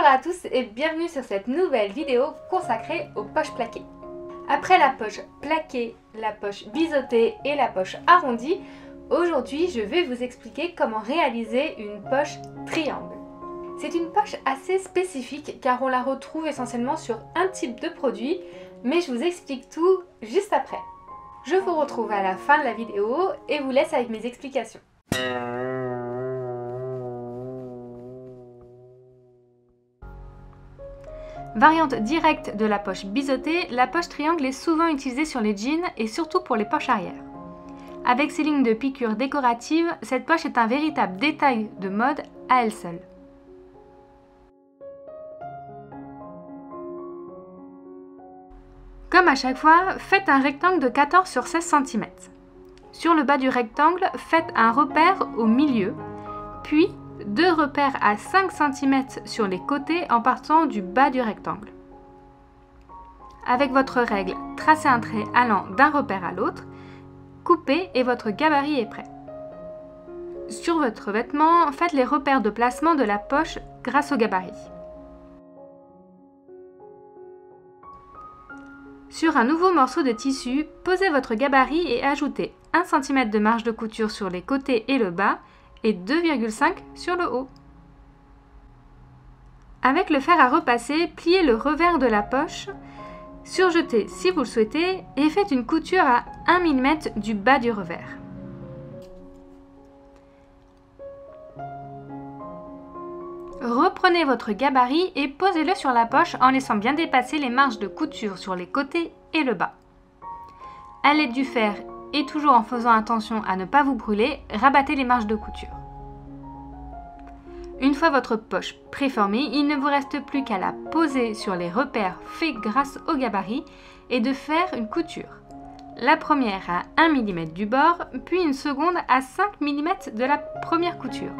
Bonjour à tous et bienvenue sur cette nouvelle vidéo consacrée aux poches plaquées. Après la poche plaquée, la poche biseautée et la poche arrondie, aujourd'hui je vais vous expliquer comment réaliser une poche triangle. C'est une poche assez spécifique car on la retrouve essentiellement sur un type de produit, mais je vous explique tout juste après. Je vous retrouve à la fin de la vidéo et vous laisse avec mes explications. Variante directe de la poche biseautée, la poche triangle est souvent utilisée sur les jeans et surtout pour les poches arrière. Avec ses lignes de piqûres décoratives, cette poche est un véritable détail de mode à elle seule. Comme à chaque fois, faites un rectangle de 14 sur 16 cm. Sur le bas du rectangle, faites un repère au milieu, puis deux repères à 5 cm sur les côtés en partant du bas du rectangle. Avec votre règle, tracez un trait allant d'un repère à l'autre, coupez et votre gabarit est prêt. Sur votre vêtement, faites les repères de placement de la poche grâce au gabarit. Sur un nouveau morceau de tissu, posez votre gabarit et ajoutez 1 cm de marge de couture sur les côtés et le bas et 2,5 sur le haut. Avec le fer à repasser, pliez le revers de la poche, surjetez si vous le souhaitez et faites une couture à 1 mm du bas du revers. Reprenez votre gabarit et posez-le sur la poche en laissant bien dépasser les marges de couture sur les côtés et le bas. À l'aide du fer et toujours en faisant attention à ne pas vous brûler, rabattez les marges de couture. Une fois votre poche préformée, il ne vous reste plus qu'à la poser sur les repères faits grâce au gabarit et de faire une couture. La première à 1 mm du bord, puis une seconde à 5 mm de la première couture.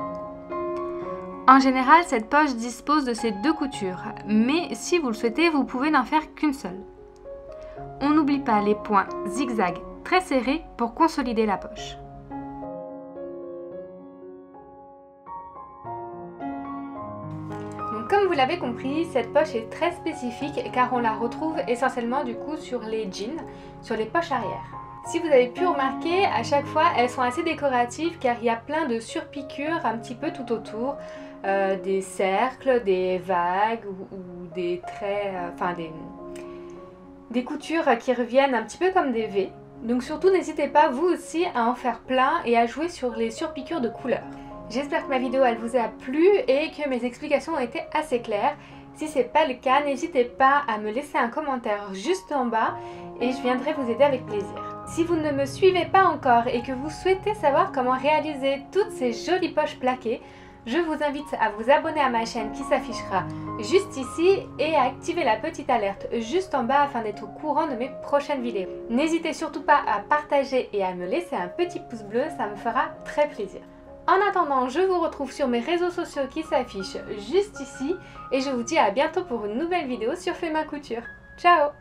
En général, cette poche dispose de ces deux coutures, mais si vous le souhaitez, vous pouvez n'en faire qu'une seule. On n'oublie pas les points zigzag très serrés pour consolider la poche. Donc, comme vous l'avez compris, cette poche est très spécifique car on la retrouve essentiellement du coup sur les jeans, sur les poches arrière. Si vous avez pu remarquer, à chaque fois elles sont assez décoratives car il y a plein de surpiqûres un petit peu tout autour, des cercles, des vagues ou des traits, des coutures qui reviennent un petit peu comme des V. Donc surtout n'hésitez pas vous aussi à en faire plein et à jouer sur les surpiqûres de couleurs. J'espère que ma vidéo elle vous a plu et que mes explications ont été assez claires. Si ce n'est pas le cas, n'hésitez pas à me laisser un commentaire juste en bas et je viendrai vous aider avec plaisir. Si vous ne me suivez pas encore et que vous souhaitez savoir comment réaliser toutes ces jolies poches plaquées, je vous invite à vous abonner à ma chaîne qui s'affichera juste ici et à activer la petite alerte juste en bas afin d'être au courant de mes prochaines vidéos. N'hésitez surtout pas à partager et à me laisser un petit pouce bleu, ça me fera très plaisir. En attendant, je vous retrouve sur mes réseaux sociaux qui s'affichent juste ici et je vous dis à bientôt pour une nouvelle vidéo sur Fais ma couture. Ciao!